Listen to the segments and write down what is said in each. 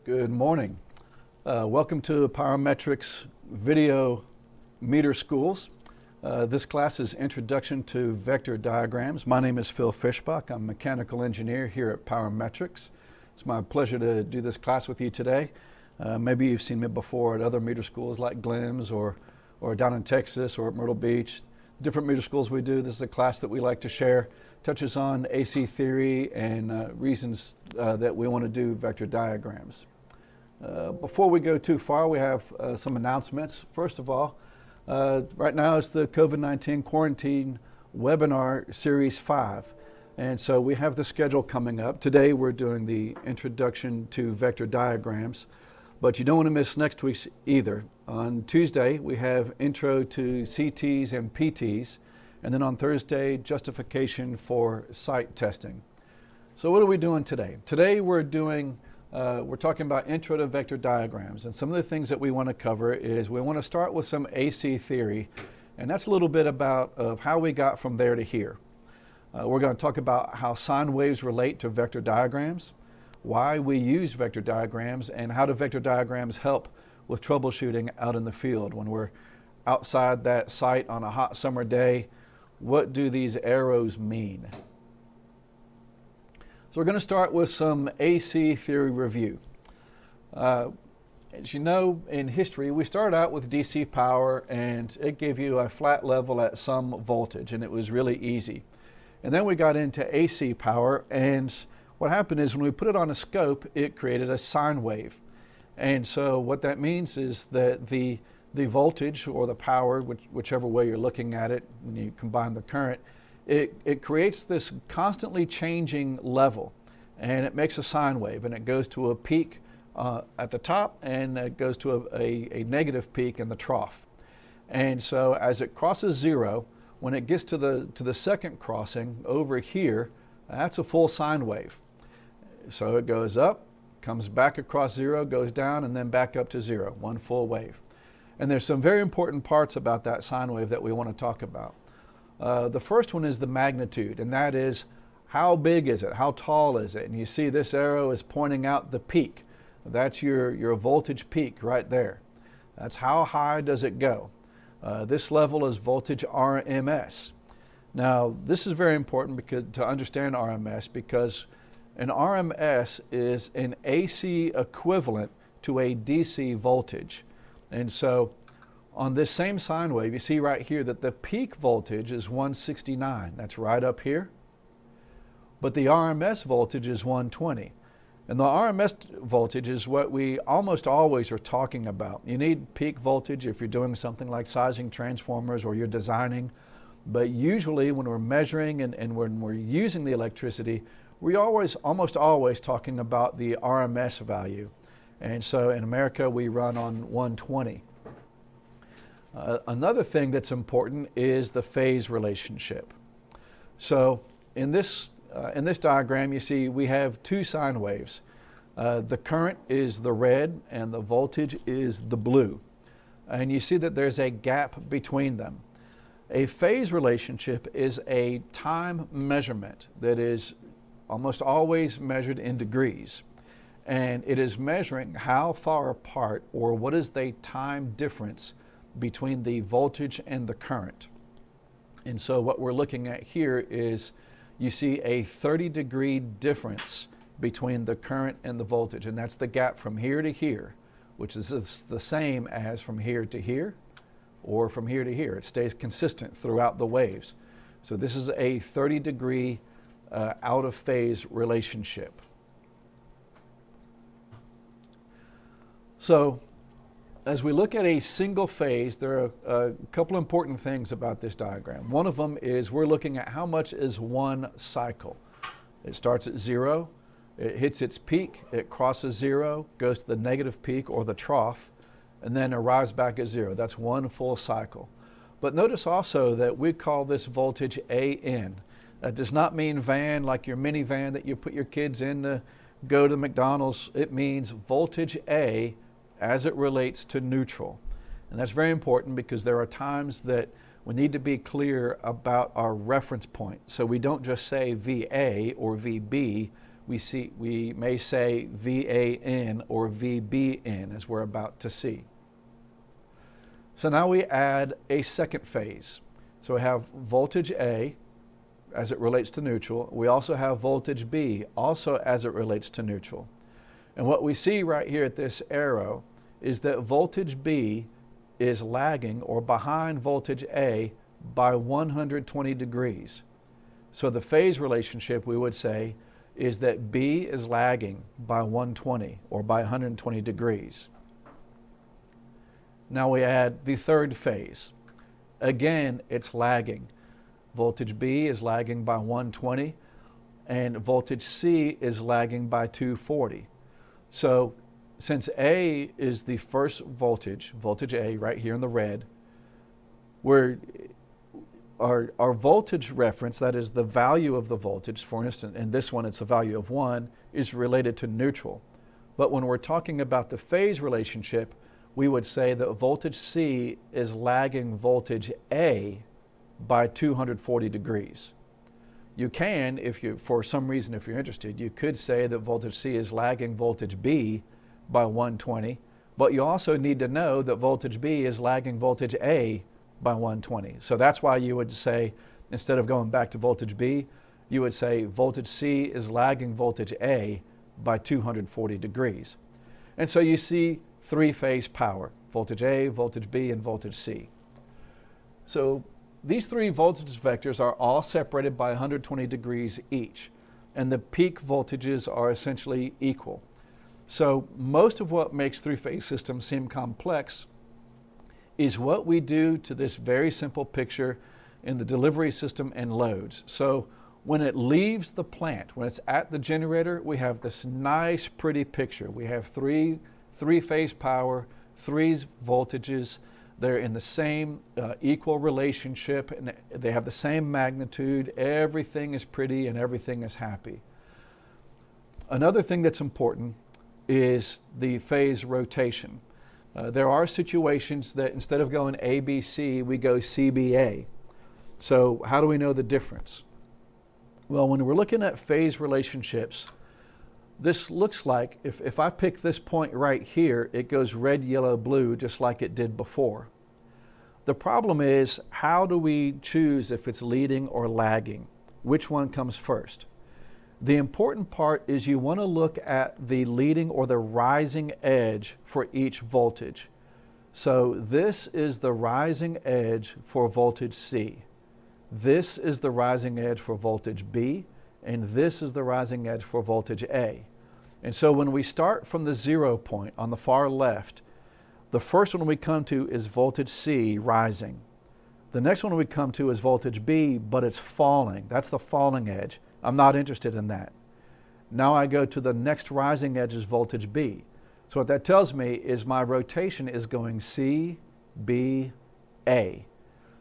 Good morning. Welcome to Powermetrix Video Meter Schools. This class is Introduction to Vector Diagrams. My name is Phil Fischbach. I'm a mechanical engineer here at Powermetrix. It's my pleasure to do this class with you today. Maybe you've seen me before at other meter schools like Glenn's or down in Texas or at Myrtle Beach. Different meter schools we do. This is a class that we like to share. Touches on AC theory and reasons that we want to do vector diagrams. Before we go too far, we have some announcements. First of all, right now it's the COVID-19 quarantine webinar series 5. And so we have the schedule coming up. Today we're doing the introduction to vector diagrams, but you don't want to miss next week's either. On Tuesday, we have intro to CTs and PTs, and then on Thursday, justification for site testing. So what are we doing today? Today we're talking about intro to vector diagrams, and some of the things that we want to cover is we want to start with some AC theory, and that's a little bit about of how we got from there to here. We're going to talk about how sine waves relate to vector diagrams, why we use vector diagrams, and how do vector diagrams help with troubleshooting out in the field. When we're outside that site on a hot summer day, what do these arrows mean? So we're going to start with some AC theory review. As you know, in history, we started out with DC power, and it gave you a flat level at some voltage, and it was really easy. And then we got into AC power, and what happened is when we put it on a scope, it created a sine wave. And so what that means is that the voltage or the power, whichever way you're looking at it, when you combine the current, it creates this constantly changing level, and it makes a sine wave, and it goes to a peak at the top, and it goes to a negative peak in the trough. And so as it crosses zero, when it gets to the second crossing over here, that's a full sine wave. So it goes up, comes back across zero, goes down, and then back up to zero, one full wave. And there's some very important parts about that sine wave that we want to talk about. The first one is the magnitude, and that is how big is it? How tall is it? And you see this arrow is pointing out the peak. That's your voltage peak right there. That's how high does it go. This level is voltage RMS. Now, this is very important to understand RMS, because an RMS is an AC equivalent to a DC voltage. And so on this same sine wave, you see right here that the peak voltage is 169. That's right up here. But the RMS voltage is 120. And the RMS voltage is what we almost always are talking about. You need peak voltage if you're doing something like sizing transformers or you're designing. But usually when we're measuring and when we're using the electricity, we almost always talking about the RMS value. And so in America, we run on 120. Another thing that's important is the phase relationship. So in this diagram, you see we have two sine waves. The current is the red and the voltage is the blue. And you see that there's a gap between them. A phase relationship is a time measurement that is almost always measured in degrees. And it is measuring how far apart or what is the time difference between the voltage and the current. And so what we're looking at here is you see a 30-degree difference between the current and the voltage, and that's the gap from here to here, which is the same as from here to here or from here to here. It stays consistent throughout the waves. So this is a 30-degree out of phase relationship. So as we look at a single phase, there are a couple important things about this diagram. One of them is we're looking at how much is one cycle. It starts at zero, it hits its peak, it crosses zero, goes to the negative peak or the trough, and then arrives back at zero. That's one full cycle. But notice also that we call this voltage AN. That does not mean van like your minivan that you put your kids in to go to McDonald's. It means voltage A as it relates to neutral. And that's very important because there are times that we need to be clear about our reference point. So we don't just say VA or VB, we may say VAN or VBN, as we're about to see. So now we add a second phase. So we have voltage A as it relates to neutral. We also have voltage B also as it relates to neutral. And what we see right here at this arrow is that voltage B is lagging or behind voltage A by 120 degrees. So the phase relationship, we would say, is that B is lagging by 120 or by 120 degrees. Now we add the third phase. Again, it's lagging. Voltage B is lagging by 120 and voltage C is lagging by 240. So since A is the first voltage, voltage A right here in the red, our voltage reference, that is the value of the voltage, for instance, in this one it's a value of 1, is related to neutral. But when we're talking about the phase relationship, we would say that voltage C is lagging voltage A by 240 degrees. You can, if you, for some reason, if you're interested, you could say that voltage C is lagging voltage B by 120, but you also need to know that voltage B is lagging voltage A by 120. So that's why you would say, instead of going back to voltage B, you would say voltage C is lagging voltage A by 240 degrees. And so you see three-phase power, voltage A, voltage B, and voltage C. So these three voltage vectors are all separated by 120 degrees each, and the peak voltages are essentially equal. So most of what makes three-phase systems seem complex is what we do to this very simple picture in the delivery system and loads. So when it leaves the plant, when it's at the generator, we have this nice pretty picture. We have three-phase power, three voltages. They're in the same equal relationship, and they have the same magnitude. Everything is pretty and everything is happy. Another thing that's important is the phase rotation. There are situations that instead of going ABC, we go CBA. So how do we know the difference? Well, when we're looking at phase relationships, this looks like, if I pick this point right here, it goes red, yellow, blue, just like it did before. The problem is, how do we choose if it's leading or lagging? Which one comes first? The important part is you want to look at the leading or the rising edge for each voltage. So this is the rising edge for voltage C. This is the rising edge for voltage B, and this is the rising edge for voltage A. And so when we start from the 0 point on the far left, the first one we come to is voltage C rising. The next one we come to is voltage B, but it's falling. That's the falling edge. I'm not interested in that. Now I go to the next rising edge is voltage B. So what that tells me is my rotation is going C, B, A.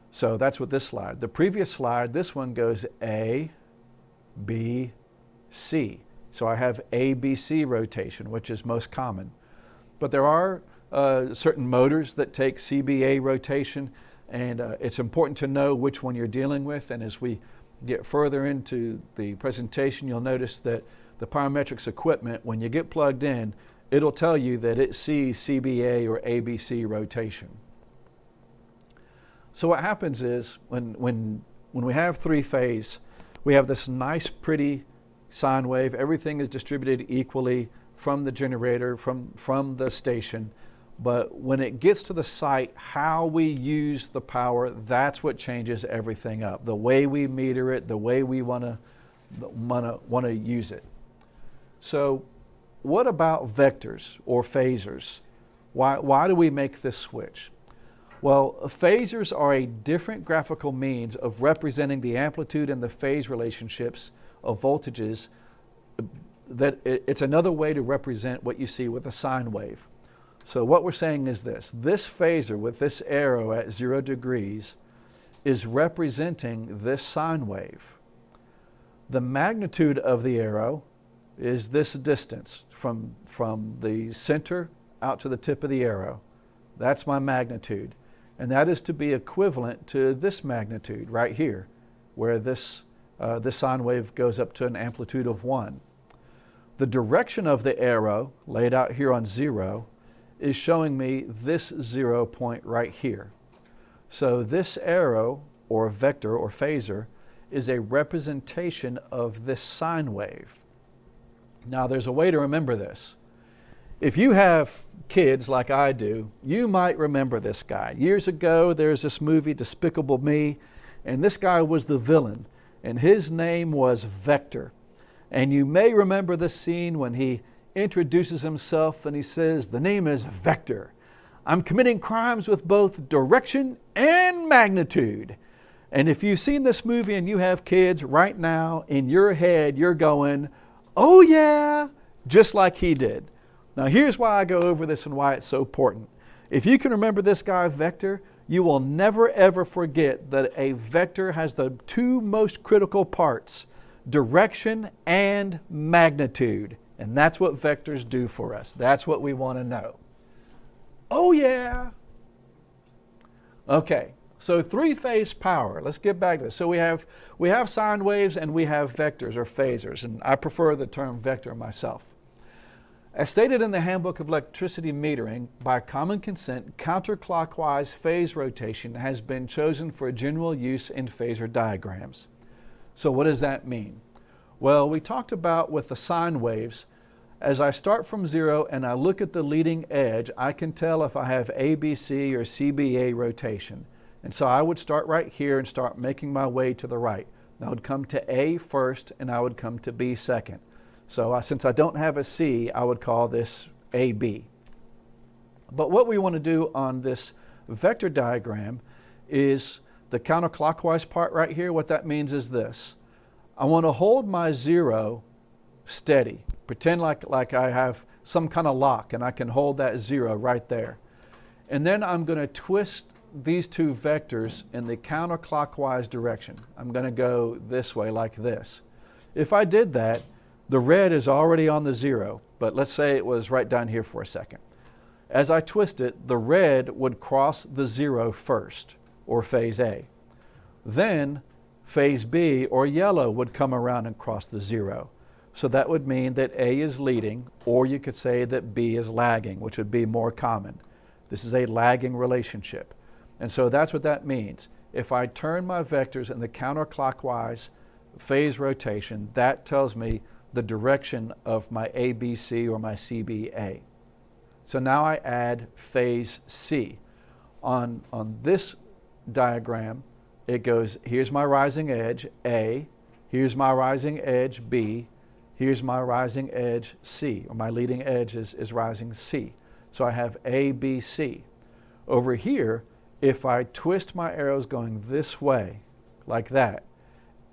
So that's what this slide. The previous slide, this one goes A, B, C. So I have ABC rotation, which is most common. But there are certain motors that take CBA rotation, and it's important to know which one you're dealing with. And as we get further into the presentation, you'll notice that the Powermetrix equipment, when you get plugged in, it'll tell you that it sees CBA or ABC rotation. So what happens is when we have three-phase, we have this nice pretty sine wave. Everything is distributed equally from the generator, from the station. But when it gets to the site, how we use the power, that's what changes everything up. The way we meter it, the way we want to use it. So what about vectors or phasors? Why do we make this switch? Well, phasors are a different graphical means of representing the amplitude and the phase relationships of voltages. It's another way to represent what you see with a sine wave. So what we're saying is this phasor with this arrow at 0 degrees is representing this sine wave. The magnitude of the arrow is this distance from the center out to the tip of the arrow. That's my magnitude. And that is to be equivalent to this magnitude right here, where this sine wave goes up to an amplitude of 1. The direction of the arrow, laid out here on 0, is showing me this 0 point right here. So this arrow, or vector, or phasor, is a representation of this sine wave. Now there's a way to remember this. If you have kids like I do, you might remember this guy. Years ago, there's this movie, Despicable Me, and this guy was the villain, and his name was Vector. And you may remember the scene when he introduces himself and he says, "The name is Vector. I'm committing crimes with both direction and magnitude." And if you've seen this movie and you have kids right now, in your head you're going, "Oh yeah," just like he did. Now here's why I go over this and why it's so important. If you can remember this guy Vector, you will never ever forget that a vector has the two most critical parts: direction and magnitude. And that's what vectors do for us. That's what we want to know. Oh yeah. Okay, so three-phase power. Let's get back to this. So we have sine waves and we have vectors or phasors, and I prefer the term vector myself. As stated in the Handbook of Electricity Metering, by common consent, counterclockwise phase rotation has been chosen for general use in phasor diagrams. So what does that mean? Well, we talked about with the sine waves, as I start from 0 and I look at the leading edge, I can tell if I have ABC or CBA rotation. And so I would start right here and start making my way to the right. And I would come to A first and I would come to B second. So since I don't have a C, I would call this AB. But what we want to do on this vector diagram is the counterclockwise part right here. What that means is this. I want to hold my 0 steady. Pretend like I have some kind of lock and I can hold that 0 right there. And then I'm going to twist these two vectors in the counterclockwise direction. I'm going to go this way like this. If I did that, the red is already on the 0, but let's say it was right down here for a second. As I twist it, the red would cross the 0 first, or phase A. Then phase B, or yellow, would come around and cross the 0. So that would mean that A is leading, or you could say that B is lagging, which would be more common. This is a lagging relationship. And so that's what that means. If I turn my vectors in the counterclockwise phase rotation, that tells me the direction of my ABC or my CBA. So now I add phase C. On this diagram, it goes, here's my rising edge, A, here's my rising edge, B, here's my rising edge, C, or my leading edge is rising C. So I have A, B, C. Over here, if I twist my arrows going this way, like that,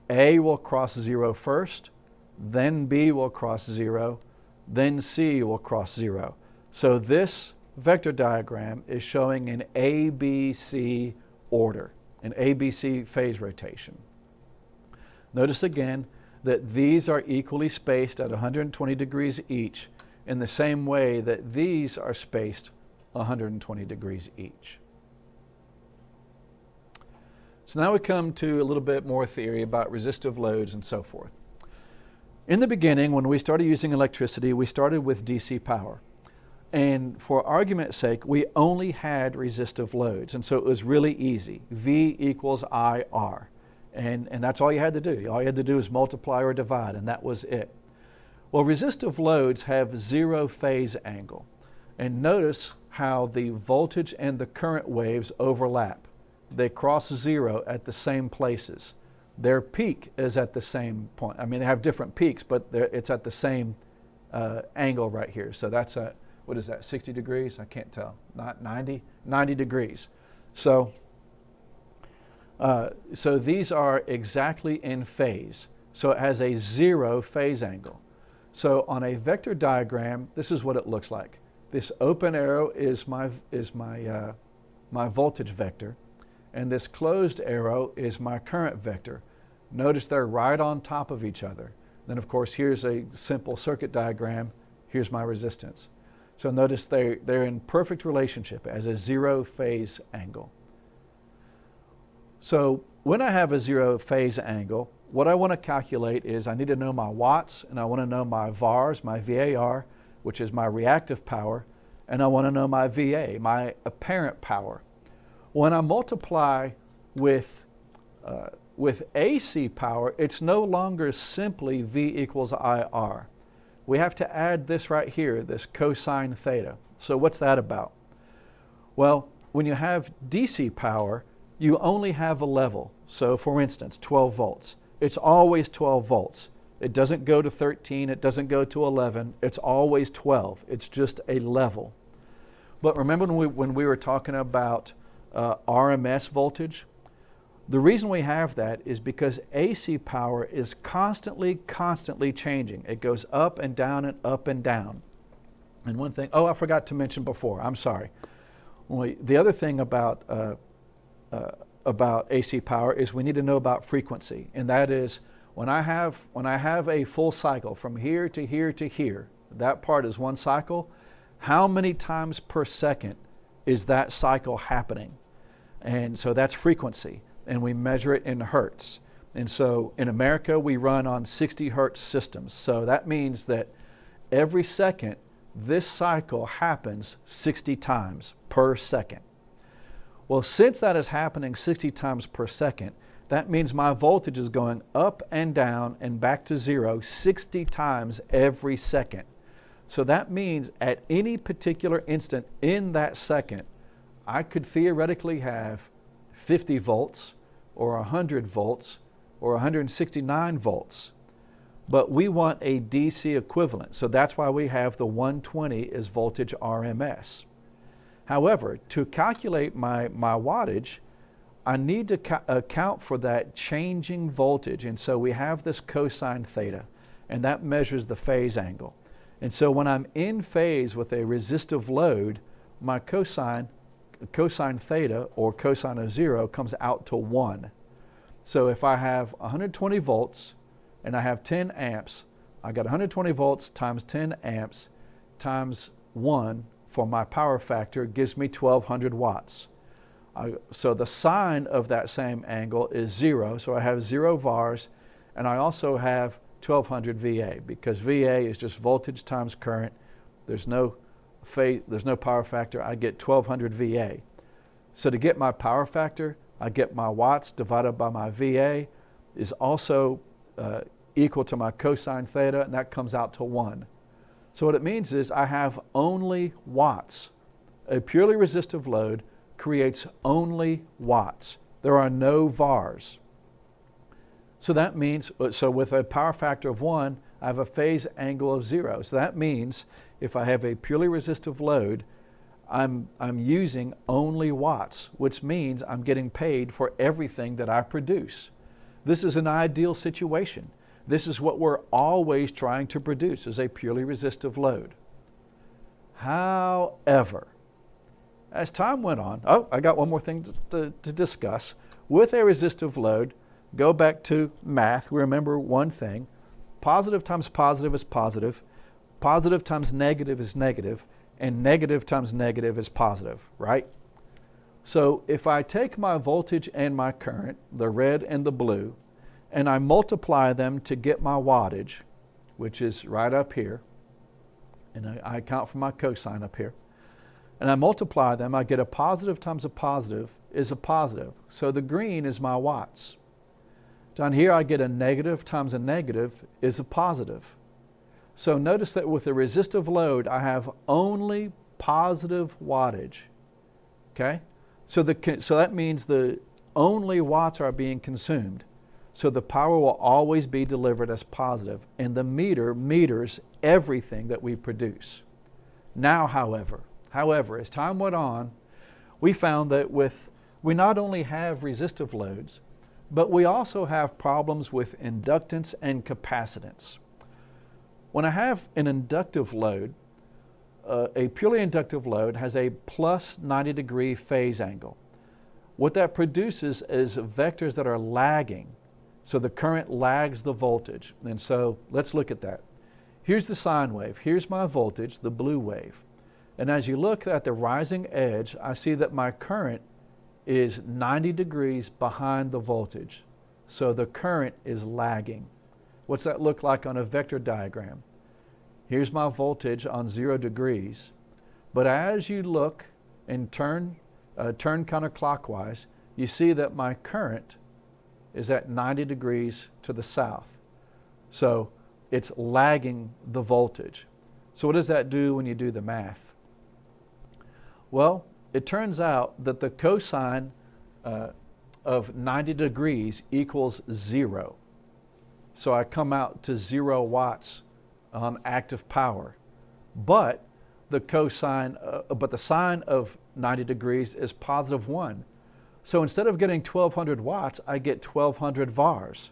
A will cross 0 first, then B will cross 0, then C will cross 0. So this vector diagram is showing an ABC order, an ABC phase rotation. Notice again that these are equally spaced at 120 degrees each, in the same way that these are spaced 120 degrees each. So now we come to a little bit more theory about resistive loads and so forth. In the beginning, when we started using electricity, we started with DC power. And for argument's sake, we only had resistive loads. And so it was really easy. V equals IR. And that's all you had to do. All you had to do was multiply or divide, and that was it. Well, resistive loads have 0 phase angle. And notice how the voltage and the current waves overlap. They cross 0 at the same places. Their peak is at the same point. I mean, they have different peaks, but it's at the same angle right here. So that's a, what is that, 60 degrees? I can't tell. Not 90? 90 degrees. So these are exactly in phase. So it has a 0 phase angle. So on a vector diagram, this is what it looks like. This open arrow is my voltage vector, and this closed arrow is my current vector. Notice they're right on top of each other. Then of course here's a simple circuit diagram. Here's my resistance. So notice they're in perfect relationship as a 0 phase angle. So when I have a 0 phase angle, what I want to calculate is I need to know my watts, and I want to know my VARs, my VAR, which is my reactive power, and I want to know my VA, my apparent power. When I multiply with AC power, it's no longer simply V equals IR. We have to add this right here, this cosine theta. So what's that about? Well, when you have DC power, you only have a level. So for instance, 12 volts. It's always 12 volts. It doesn't go to 13, it doesn't go to 11, it's always 12. It's just a level. But remember when we were talking about RMS voltage? The reason we have that is because AC power is constantly changing. It goes up and down and up and down. And one thing, I forgot to mention before, I'm sorry. The other thing about AC power is we need to know about frequency, and that is when I have a full cycle from here to here to here, that part is one cycle. How many times per second is that cycle happening? And so that's frequency, and we measure it in hertz. And so in America, we run on 60 hertz systems. So that means that every second, this cycle happens 60 times per second. Well, since that is happening 60 times per second, that means my voltage is going up and down and back to zero 60 times every second. So that means at any particular instant in that second, I could theoretically have 50 volts or 100 volts or 169 volts. But we want a DC equivalent, so that's why we have the 120 as voltage RMS. However, to calculate my wattage, I need to account for that changing voltage, and so we have this cosine theta, and that measures the phase angle. And so when I'm in phase with a resistive load, my cosine theta, or cosine of 0, comes out to 1. So if I have 120 volts and I have 10 amps, I got 120 volts times 10 amps times 1 for my power factor gives me 1200 watts. So the sine of that same angle is 0, so I have 0 VARs, and I also have 1200 VA, because VA is just voltage times current. There's no power factor. I get 1200 VA. So to get my power factor, I get my watts divided by my VA is also equal to my cosine theta, and that comes out to 1. So what it means is I have only watts. A purely resistive load creates only watts. There are no VARs. So that means, so with a power factor of 1, I have a phase angle of 0. So that means if I have a purely resistive load, I'm using only watts, which means I'm getting paid for everything that I produce. This is an ideal situation. This is what we're always trying to produce, is a purely resistive load. However, as time went on, I got one more thing to discuss. With a resistive load, go back to math, remember one thing: positive times positive is positive, positive times negative is negative, and negative times negative is positive, right? So if I take my voltage and my current, the red and the blue, and I multiply them to get my wattage, which is right up here, and I account for my cosine up here, and I multiply them, I get a positive times a positive is a positive. So the green is my watts. Down here I get a negative times a negative is a positive. So notice that with a resistive load, I have only positive wattage. Okay? So that means the only watts are being consumed. So the power will always be delivered as positive, and the meter meters everything that we produce. Now, however, as time went on, we found that we not only have resistive loads, but we also have problems with inductance and capacitance. When I have an inductive load, a purely inductive load has a plus 90-degree phase angle. What that produces is vectors that are lagging. So the current lags the voltage. And so let's look at that. Here's the sine wave. Here's my voltage, the blue wave. And as you look at the rising edge, I see that my current is 90 degrees behind the voltage. So the current is lagging. What's that look like on a vector diagram? Here's my voltage on 0 degrees. But as you look and turn counterclockwise, you see that my current is at 90 degrees to the south. So it's lagging the voltage. So what does that do when you do the math? Well, it turns out that the cosine of 90 degrees equals 0. So I come out to 0 watts on active power. But the sine of 90 degrees is positive 1. So instead of getting 1200 watts, I get 1200 VARs.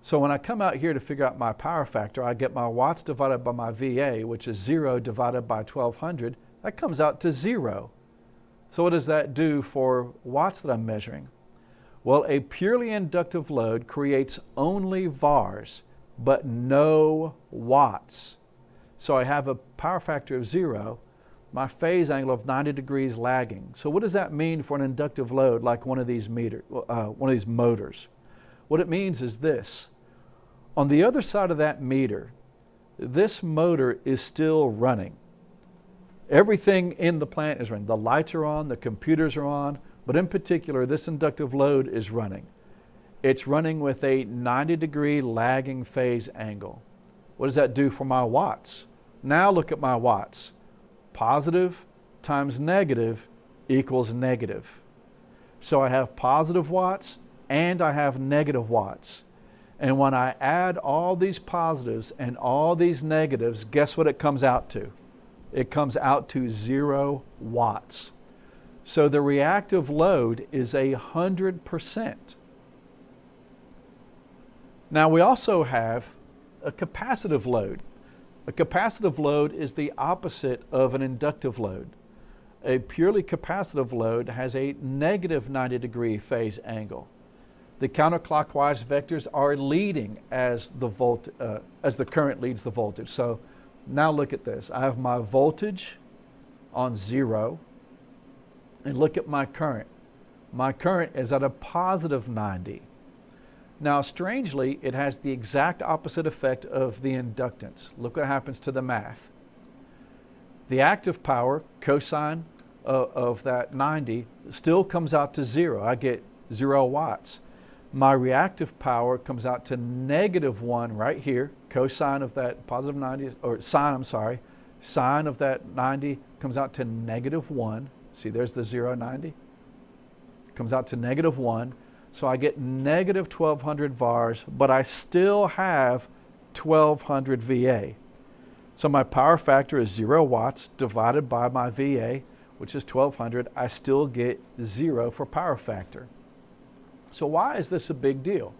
So when I come out here to figure out my power factor, I get my watts divided by my VA, which is 0 divided by 1200. That comes out to 0. So what does that do for watts that I'm measuring? Well, a purely inductive load creates only VARs, but no watts. So I have a power factor of 0, my phase angle of 90 degrees lagging. So what does that mean for an inductive load like one of these motors? What it means is this. On the other side of that meter, this motor is still running. Everything in the plant is running. The lights are on, the computers are on, but in particular, this inductive load is running. It's running with a 90-degree lagging phase angle. What does that do for my watts? Now look at my watts. Positive times negative equals negative. So I have positive watts and I have negative watts. And when I add all these positives and all these negatives, guess what it comes out to? It comes out to 0 watts. So the reactive load is 100%. Now we also have a capacitive load. A capacitive load is the opposite of an inductive load. A purely capacitive load has a negative 90-degree phase angle. The counterclockwise vectors are leading as the current leads the voltage. So now look at this. I have my voltage on 0, and look at my current. My current is at a positive 90. Now, strangely, it has the exact opposite effect of the inductance. Look what happens to the math. The active power, cosine of that 90, still comes out to 0. I get 0 watts. My reactive power comes out to negative 1 right here. Cosine of that positive 90, or sine, I'm sorry. Sine of that 90 comes out to negative 1. See, there's the 0, 90. Comes out to negative 1. So I get negative 1200 VARs, but I still have 1200 VA. So my power factor is 0 watts divided by my VA, which is 1200. I still get 0 for power factor. So why is this a big deal?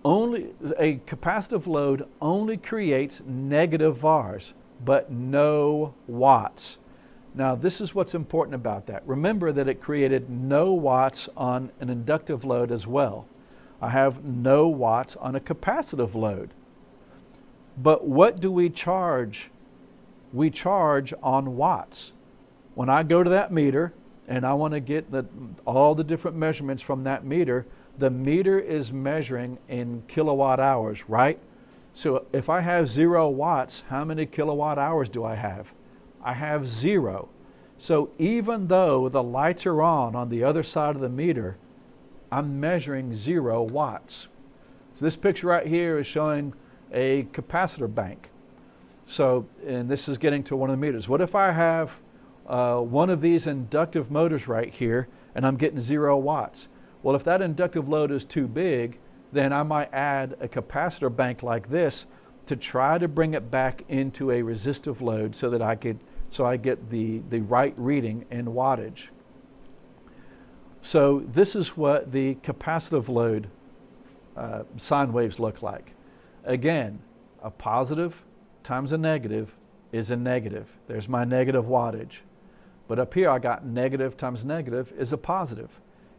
Only a capacitive load only creates negative VARs, but no watts. Now, this is what's important about that. Remember that it created no watts on an inductive load as well. I have no watts on a capacitive load. But what do we charge? We charge on watts. When I go to that meter and I want to get all the different measurements from that meter, the meter is measuring in kilowatt hours, right? So if I have 0 watts, how many kilowatt hours do I have? I have 0. So even though the lights are on the other side of the meter, I'm measuring 0 watts. So this picture right here is showing a capacitor bank. So, and this is getting to one of the meters. What if I have one of these inductive motors right here and I'm getting 0 watts? Well, if that inductive load is too big, then I might add a capacitor bank like this to try to bring it back into a resistive load so that I get the right reading in wattage. So this is what the capacitive load sine waves look like. Again, a positive times a negative is a negative. There's my negative wattage. But up here I got negative times negative is a positive.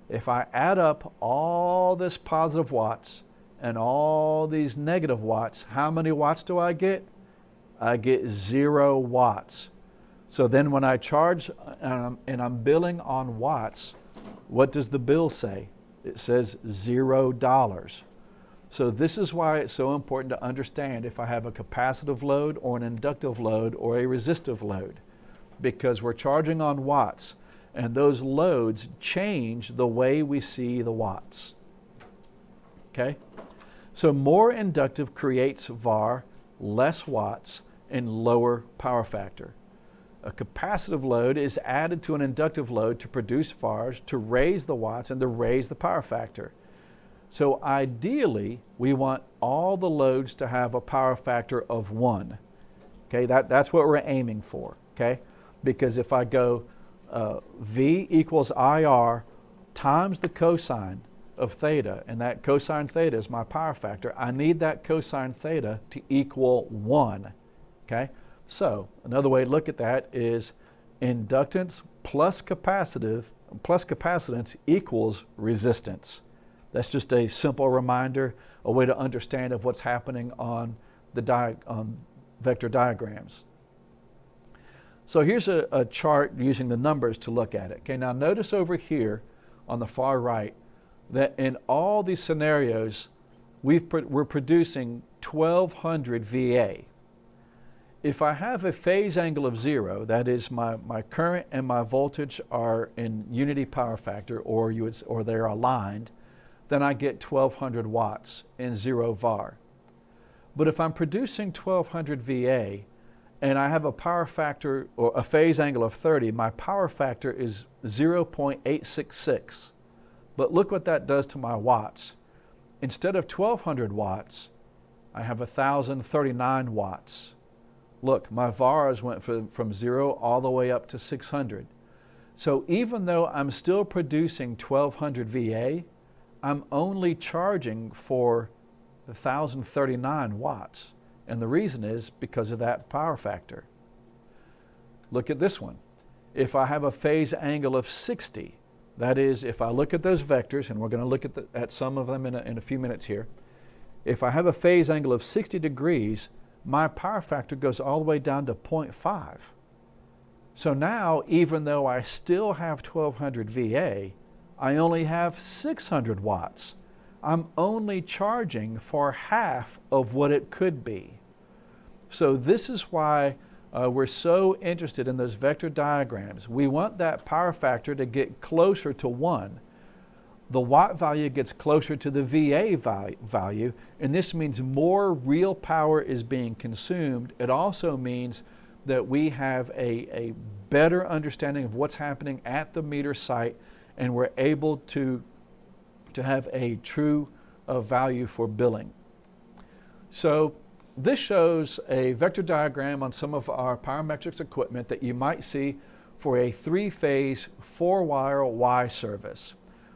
If I add up all this positive watts and all these negative watts, how many watts do I get? I get 0 watts. So then when I charge and I'm billing on watts, what does the bill say? It says $0. So this is why it's so important to understand if I have a capacitive load or an inductive load or a resistive load, because we're charging on watts, and those loads change the way we see the watts. Okay? So more inductive creates VAR, less watts, and lower power factor. A capacitive load is added to an inductive load to produce VARs, to raise the watts, and to raise the power factor. So ideally, we want all the loads to have a power factor of 1. Okay, that's what we're aiming for. Okay, because if I go V equals IR times the cosine of theta, and that cosine theta is my power factor, I need that cosine theta to equal 1. Okay, so another way to look at that is inductance plus capacitance equals resistance. That's just a simple reminder, a way to understand of what's happening on the vector diagrams. So here's a chart using the numbers to look at it. Okay, now notice over here on the far right that in all these scenarios, we're producing 1200 VA. If I have a phase angle of 0, that is my current and my voltage are in unity power factor, or they're aligned, then I get 1200 watts in 0 VAR. But if I'm producing 1200 VA and I have a power factor or a phase angle of 30, my power factor is 0.866. But look what that does to my watts. Instead of 1200 watts, I have 1039 watts. Look, my VARs went from 0 all the way up to 600. So even though I'm still producing 1200 VA, I'm only charging for 1039 watts. And the reason is because of that power factor. Look at this one. If I have a phase angle of 60, that is, if I look at those vectors, and we're going to look at some of them in a few minutes here. If I have a phase angle of 60 degrees, my power factor goes all the way down to 0.5. So now, even though I still have 1200 VA, I only have 600 watts. I'm only charging for half of what it could be. So this is why we're so interested in those vector diagrams. We want that power factor to get closer to 1. The watt value gets closer to the VA value, and this means more real power is being consumed. It also means that we have a better understanding of what's happening at the meter site, and we're able to have a true value for billing. So this shows a vector diagram on some of our Powermetrix equipment that you might see for a 3-phase 4-wire Y service.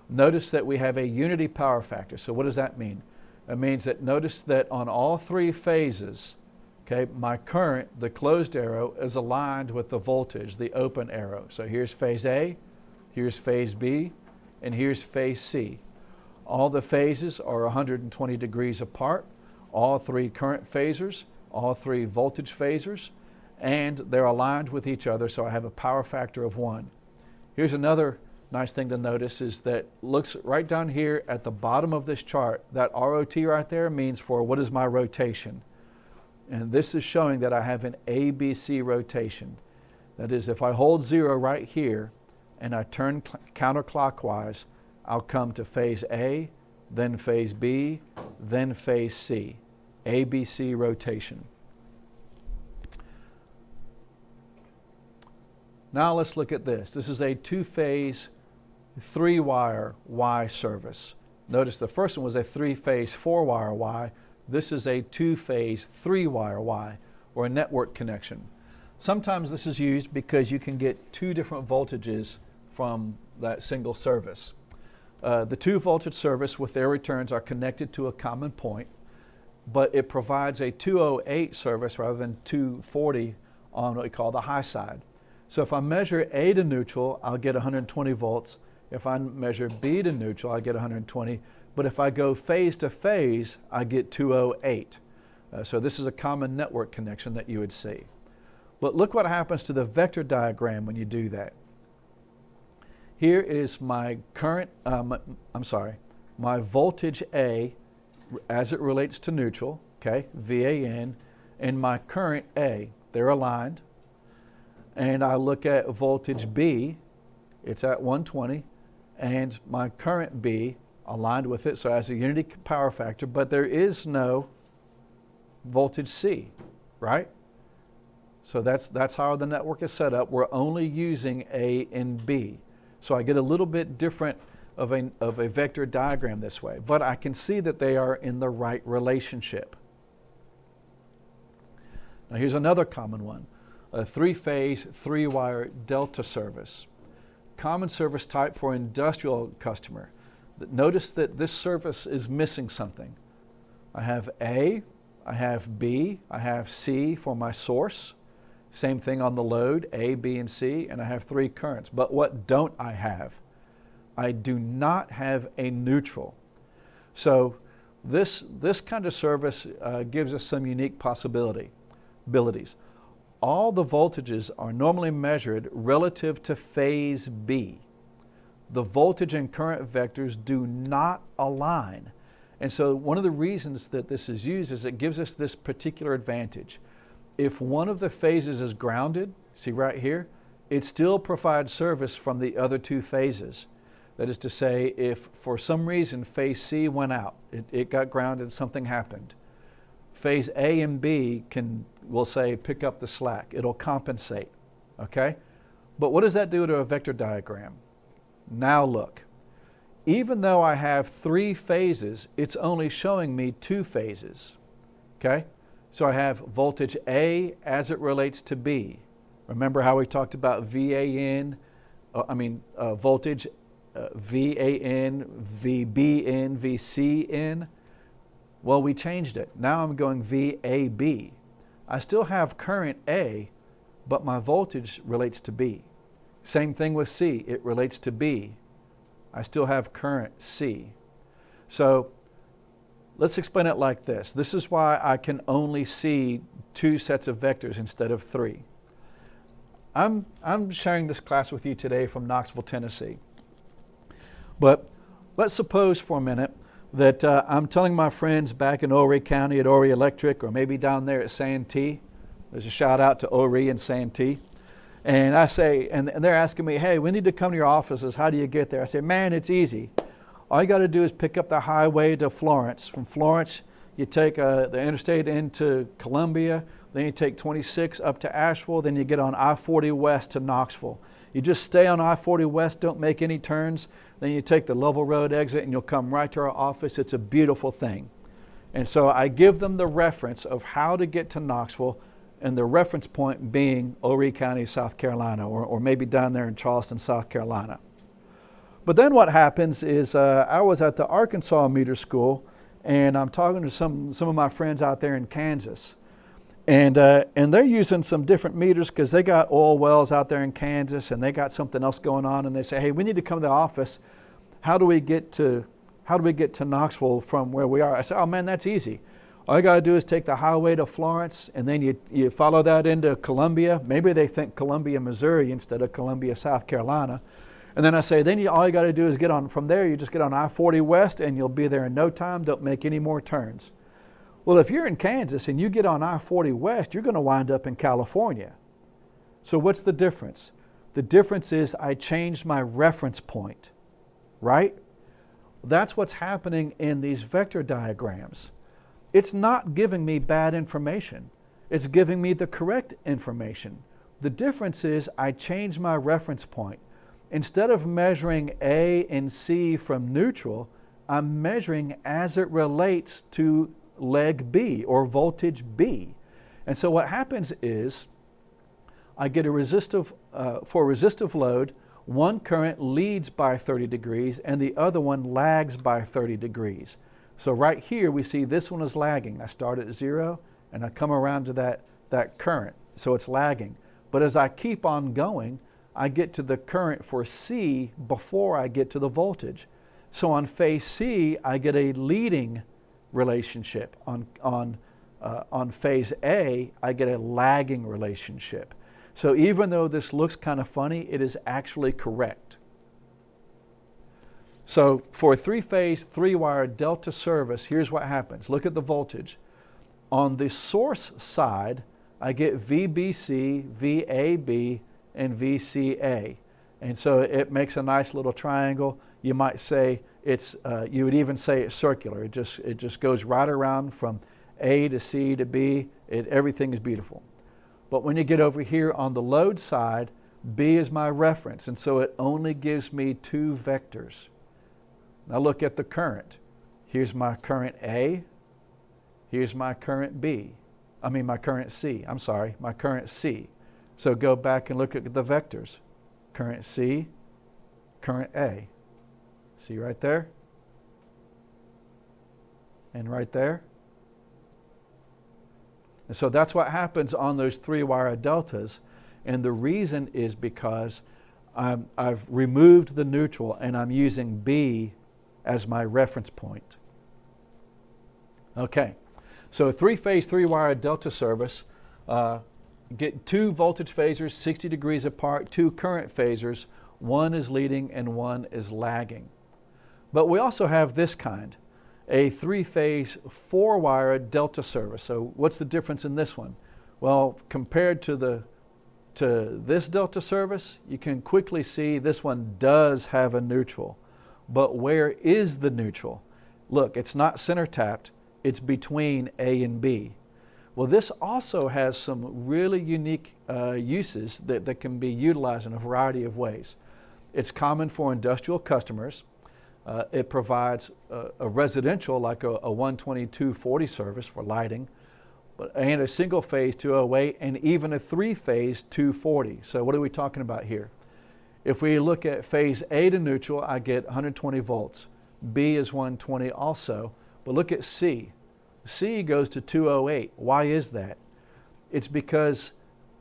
Notice that we have a unity power factor. So what does that mean? It means that notice that on all 3 phases, okay, my current, the closed arrow, is aligned with the voltage, the open arrow. So here's phase A, here's phase B, and here's phase C. All the phases are 120 degrees apart, all 3 current phasors, all 3 voltage phasors, and they're aligned with each other, so I have a power factor of 1. Here's another nice thing to notice is that looks right down here at the bottom of this chart, that ROT right there means for what is my rotation. And this is showing that I have an ABC rotation. That is, if I hold 0 right here and I turn counterclockwise, I'll come to phase A, then phase B, then phase C. ABC rotation. Now let's look at this. This is a 2-phase 3-wire Y service. Notice the first one was a 3-phase 4-wire Y. This is a 2-phase 3-wire Y, or a network connection. Sometimes this is used because you can get 2 different voltages from that single service. The 2 voltage service with their returns are connected to a common point, but it provides a 208 service rather than 240 on what we call the high side. So if I measure A to neutral, I'll get 120 volts. If I measure B to neutral, I get 120. But if I go phase to phase, I get 208. So this is a common network connection that you would see. But look what happens to the vector diagram when you do that. here is my current, my voltage A as it relates to neutral, okay, VAN, and my current A, they're aligned. And I look at voltage B, it's at 120, and my current B aligned with it, so it has a unity power factor, but there is no voltage C, right? So that's how the network is set up. We're only using A and B. So I get a little bit different of a vector diagram this way, but I can see that they are in the right relationship. Now here's another common one, a three-phase, three-wire delta service. Common service type for industrial customer. Notice that this service is missing something. I have A, I have B, I have C for my source. Same thing on the load, A, B, and C, and I have three currents. But what don't I have? I do not have a neutral. So this kind of service gives us some unique abilities. All the voltages are normally measured relative to phase B. The voltage and current vectors do not align. And so one of the reasons that this is used is it gives us this particular advantage. If one of the phases is grounded, see right here, it still provides service from the other two phases. That is to say, if for some reason phase C went out, it got grounded, something happened, phase A and B we'll say, pick up the slack. It'll compensate, okay? But what does that do to a vector diagram? Now look, even though I have three phases, it's only showing me two phases, okay? So I have voltage A as it relates to B. Remember how we talked about VAN, voltage VAN, VBN, VCN? Well, we changed it. Now I'm going VAB. I still have current A, but my voltage relates to B. Same thing with C, it relates to B. I still have current C. So let's explain it like this. This is why I can only see two sets of vectors instead of three. I'm sharing this class with you today from Knoxville, Tennessee. But let's suppose for a minute that I'm telling my friends back in Horry County at Horry Electric, or maybe down there at Santee. There's a shout out to Horry and Santee. And I say, and they're asking me, hey, we need to come to your offices. How do you get there? I say, man, it's easy. All you got to do is pick up the highway to Florence. From Florence, you take the interstate into Columbia. Then you take 26 up to Asheville. Then you get on I-40 west to Knoxville. You just stay on I-40 west, don't make any turns. Then you take the Lovell Road exit and you'll come right to our office. It's a beautiful thing. And so I give them the reference of how to get to Knoxville, and the reference point being Horry County, South Carolina, or maybe down there in Charleston, South Carolina. But then what happens is I was at the Arkansas Meter School, and I'm talking to some of my friends out there in Kansas. And they're using some different meters because they got oil wells out there in Kansas, and they got something else going on, and they say, hey, we need to come to the office. How do we get to Knoxville from where we are? I said, oh man, that's easy. All you got to do is take the highway to Florence, and then you follow that into Columbia. Maybe they think Columbia, Missouri instead of Columbia, South Carolina. And then I say, then all you got to do is get on from there. You just get on I-40 west, and you'll be there in no time. Don't make any more turns. Well, if you're in Kansas and you get on I-40 west, you're going to wind up in California. So what's the difference? The difference is I changed my reference point, right? That's what's happening in these vector diagrams. It's not giving me bad information. It's giving me the correct information. The difference is I changed my reference point. Instead of measuring A and C from neutral, I'm measuring as it relates to leg B or voltage B. And so what happens is I get for resistive load, one current leads by 30 degrees and the other one lags by 30 degrees. So right here we see this one is lagging. I start at 0 and I come around to that current, so it's lagging. But as I keep on going, I get to the current for C before I get to the voltage. So on phase C, I get a leading relationship. On phase A, I get a lagging relationship. So even though this looks kind of funny, it is actually correct. So for a three-phase, three-wire delta service, here's what happens. Look at the voltage. On the source side, I get VBC, VAB, and VCA. And so it makes a nice little triangle. You might say it's, you would even say it's circular. It just goes right around from A to C to B. Everything is beautiful. But when you get over here on the load side, B is my reference, and so it only gives me two vectors. Now look at the current. Here's my current A. Here's my current B. I mean my current C. I'm sorry, my current C. So go back and look at the vectors. Current C, current A. See right there? And right there? And so that's what happens on those three-wire deltas. And the reason is because I've removed the neutral and I'm using B as my reference point. Okay, so a three-phase, three-wire delta service, get two voltage phasors 60 degrees apart, two current phasors, one is leading and one is lagging. But we also have this kind, a three-phase, four-wire delta service. So what's the difference in this one? Well, compared to this delta service, you can quickly see this one does have a neutral. But where is the neutral? Look, it's not center tapped, it's between A and B. Well, this also has some really unique uses that can be utilized in a variety of ways. It's common for industrial customers. It provides a residential, like a 12240 service for lighting, and a single phase 208, and even a three-phase 240. So what are we talking about here? If we look at phase A to neutral, I get 120 volts. B is 120 also. But look at C. C goes to 208. Why is that? It's because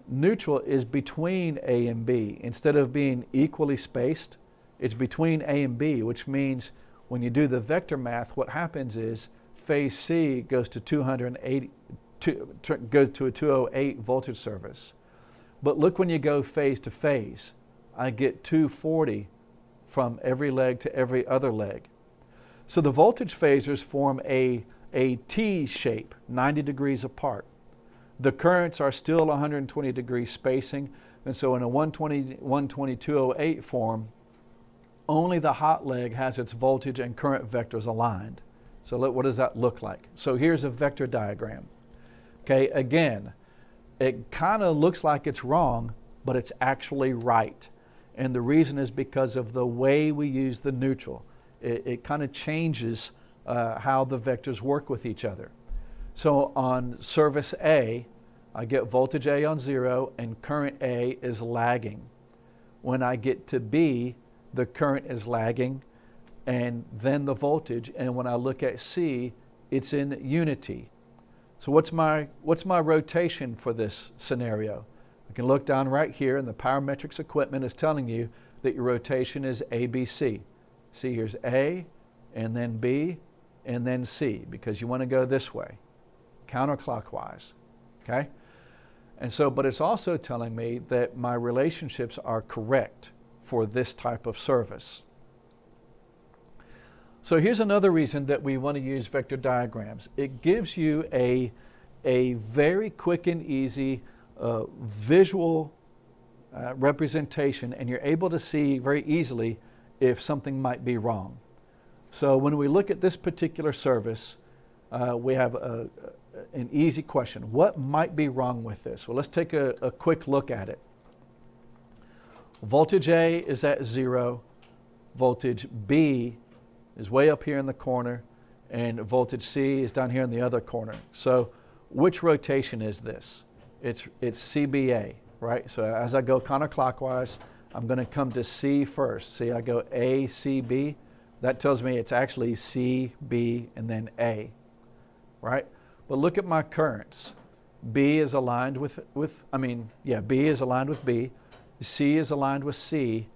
neutral is between A and B. Instead of being equally spaced, it's between A and B, which means when you do the vector math, what happens is phase C goes to 280, goes to a 208 voltage service. But look, when you go phase to phase, I get 240 from every leg to every other leg. So the voltage phasors form a T shape, 90 degrees apart. The currents are still 120 degree spacing, and so in a 120-208 form, only the hot leg has its voltage and current vectors aligned. So what does that look like? So here's a vector diagram. Okay, again, it kind of looks like it's wrong, but it's actually right. And the reason is because of the way we use the neutral. It kind of changes how the vectors work with each other. So on service A, I get voltage A on 0 and current A is lagging. When I get to B, the current is lagging and then the voltage, and when I look at C, it's in unity. So what's my rotation for this scenario? I can look down right here, and the Powermetrix equipment is telling you that your rotation is ABC. See, here's A, and then B, and then C, because you want to go this way, counterclockwise, okay? And so, but it's also telling me that my relationships are correct for this type of service. So here's another reason that we want to use vector diagrams. It gives you a very quick and easy visual representation, and you're able to see very easily if something might be wrong. So when we look at this particular service, we have an easy question. What might be wrong with this? Well, let's take a quick look at it. Voltage A is at 0. Voltage B is way up here in the corner, and voltage C is down here in the other corner. So which rotation is this? It's CBA, right? So as I go counterclockwise, I'm going to come to C first. See, I go A, C, B. That tells me it's actually C, B, and then A, right? But look at my currents. B is aligned with B is aligned with B. C is aligned with C,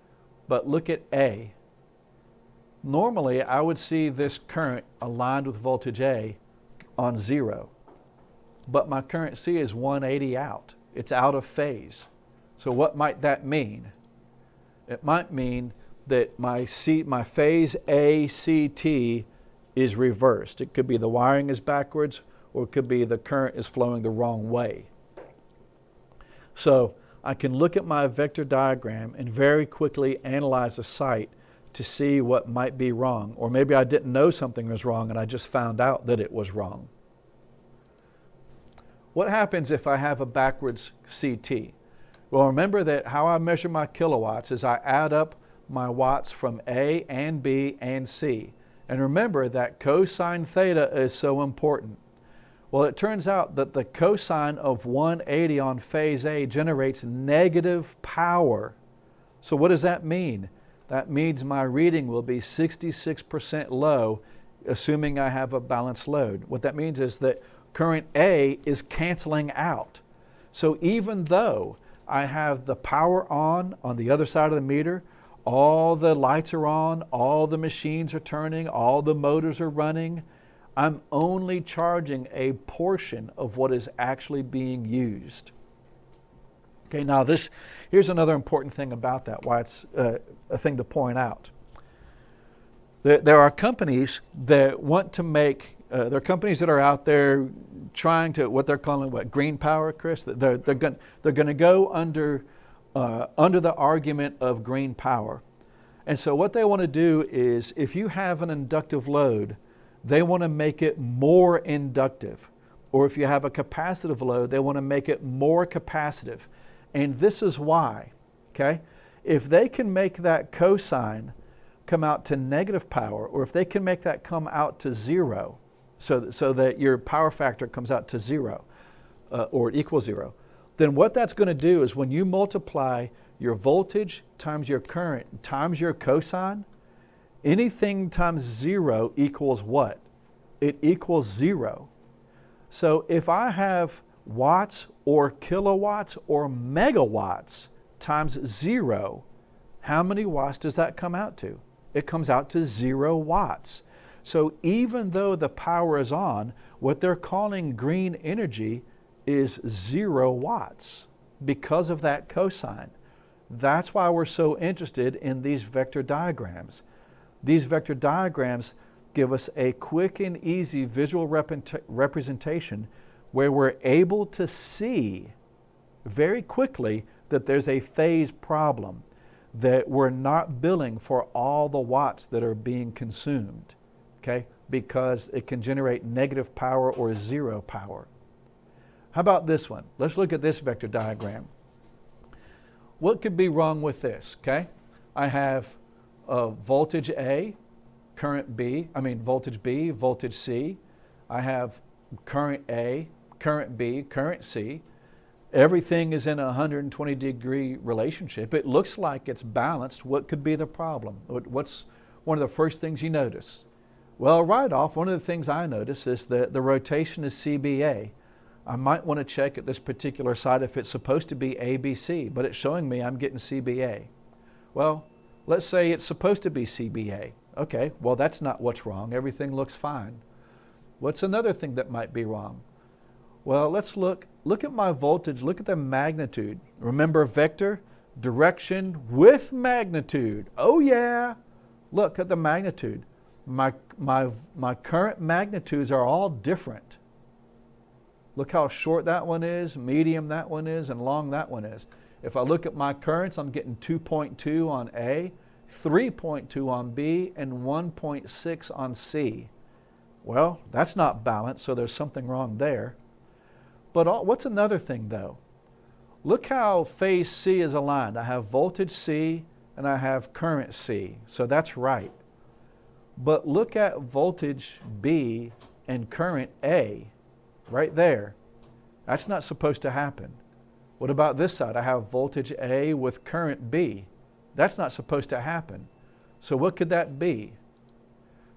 but look at A. Normally, I would see this current aligned with voltage A on 0, but my current C is 180 out. It's out of phase. So what might that mean? It might mean that my phase A CT is reversed. It could be the wiring is backwards, or it could be the current is flowing the wrong way. So I can look at my vector diagram and very quickly analyze a site to see what might be wrong. Or maybe I didn't know something was wrong and I just found out that it was wrong. What happens if I have a backwards CT? Well, remember that how I measure my kilowatts is I add up my watts from A and B and C. And remember that cosine theta is so important. Well, it turns out that the cosine of 180 on phase A generates negative power. So what does that mean? That means my reading will be 66% low, assuming I have a balanced load. What that means is that current A is canceling out. So even though I have the power on the other side of the meter, all the lights are on, all the machines are turning, all the motors are running, I'm only charging a portion of what is actually being used. Okay, now here's another important thing about that, why it's a thing to point out. There are companies that want to make, there are companies that are out there trying to, what they're calling, green power, Chris? They're going to go under the argument of green power. And so what they want to do is, if you have an inductive load, they want to make it more inductive. Or if you have a capacitive load, they want to make it more capacitive. And this is why, okay? If they can make that cosine come out to negative power, or if they can make that come out to zero, so that your power factor comes out to zero, or equals zero, then what that's going to do is when you multiply your voltage times your current times your cosine, anything times zero equals what? It equals zero. So if I have watts or kilowatts or megawatts times zero, how many watts does that come out to? It comes out to 0 watts. So even though the power is on, what they're calling green energy is 0 watts because of that cosine. That's why we're so interested in these vector diagrams. These vector diagrams give us a quick and easy visual representation where we're able to see very quickly that there's a phase problem, that we're not billing for all the watts that are being consumed, okay? Because it can generate negative power or 0 power. How about this one? Let's look at this vector diagram. What could be wrong with this, okay? I have voltage A, voltage B, voltage C. I have current A, current B, current C. Everything is in a 120-degree relationship. It looks like it's balanced. What could be the problem? What's one of the first things you notice? Well, right off, one of the things I notice is that the rotation is CBA. I might want to check at this particular site if it's supposed to be ABC, but it's showing me I'm getting CBA. Well, let's say it's supposed to be CBA. Okay, well, that's not what's wrong. Everything looks fine. What's another thing that might be wrong? Well, let's look at my voltage, look at the magnitude. Remember vector, direction with magnitude. Oh yeah, look at the magnitude. My current magnitudes are all different. Look how short that one is, medium that one is, and long that one is. If I look at my currents, I'm getting 2.2 on A, 3.2 on B, and 1.6 on C. Well, that's not balanced, so there's something wrong there. But what's another thing though? Look how phase C is aligned. I have voltage C and I have current C, so that's right. But look at voltage B and current A. Right there. That's not supposed to happen. What about this side? I have voltage A with current B. That's not supposed to happen. So what could that be?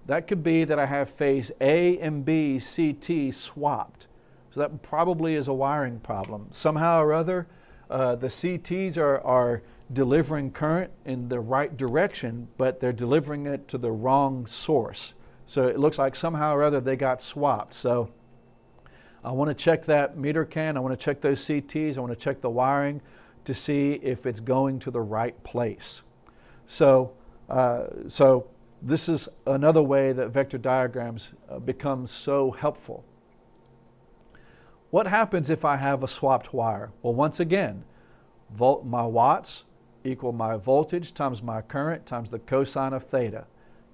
That could be that I have phase A and B CT swapped. So that probably is a wiring problem. Somehow or other, the CTs are delivering current in the right direction, but they're delivering it to the wrong source. So it looks like somehow or other they got swapped. So I want to check that meter can, I want to check those CTs, I want to check the wiring to see if it's going to the right place. So So this is another way that vector diagrams become so helpful. What happens if I have a swapped wire? Well, once again, my watts equal my voltage times my current times the cosine of theta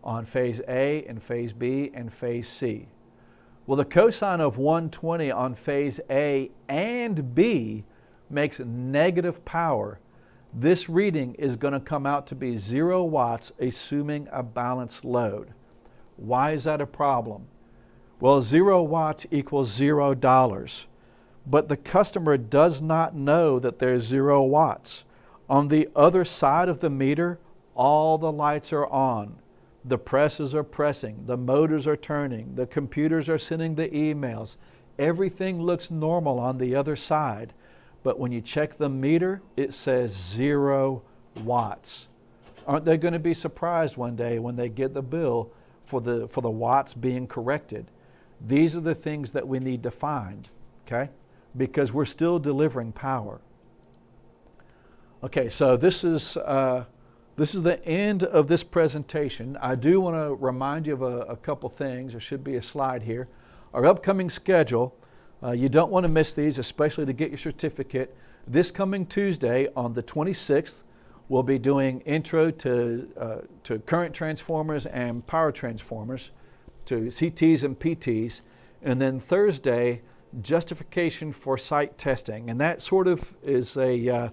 on phase A and phase B and phase C. Well, the cosine of 120 on phase A and B makes negative power. This reading is going to come out to be 0 watts, assuming a balanced load. Why is that a problem? Well, 0 watts equals $0, but the customer does not know that there's 0 watts. On the other side of the meter, all the lights are on. The presses are pressing, the motors are turning, the computers are sending the emails. Everything looks normal on the other side. But when you check the meter, it says 0 watts. Aren't they going to be surprised one day when they get the bill for the watts being corrected? These are the things that we need to find, okay? Because we're still delivering power. Okay, so this is the end of this presentation. I do want to remind you of a couple things. There should be a slide here. Our upcoming schedule, you don't want to miss these, especially to get your certificate. This coming Tuesday on the 26th, we'll be doing intro to current transformers and power transformers, to CTs and PTs. And then Thursday, justification for site testing. And that sort of is a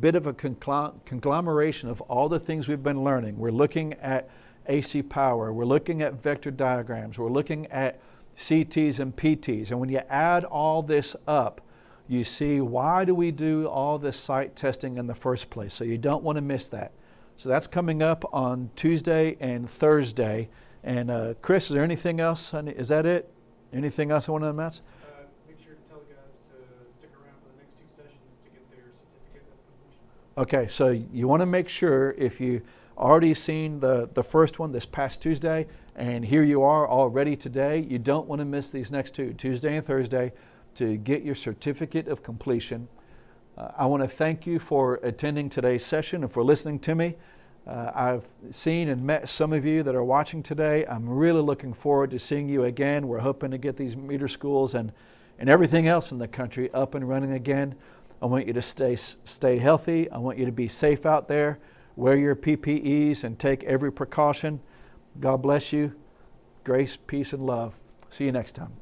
bit of a conglomeration of all the things we've been learning. We're looking at AC power, we're looking at vector diagrams, we're looking at CTs and PTs. And when you add all this up, you see why do we do all this site testing in the first place. So you don't want to miss that. So that's coming up on Tuesday and Thursday. And Chris, is there anything else? Is that it? Anything else I want to announce? Make sure to tell the guys to stick around for the next 2 sessions to get their certificate of completion. Okay, so you want to make sure if you already seen the first one this past Tuesday, and here you are already today, you don't want to miss these next 2, Tuesday and Thursday, to get your certificate of completion. I want to thank you for attending today's session and for listening to me. I've seen and met some of you that are watching today. I'm really looking forward to seeing you again. We're hoping to get these meter schools and everything else in the country up and running again. I want you to stay healthy. I want you to be safe out there. Wear your PPEs and take every precaution. God bless you. Grace, peace, and love. See you next time.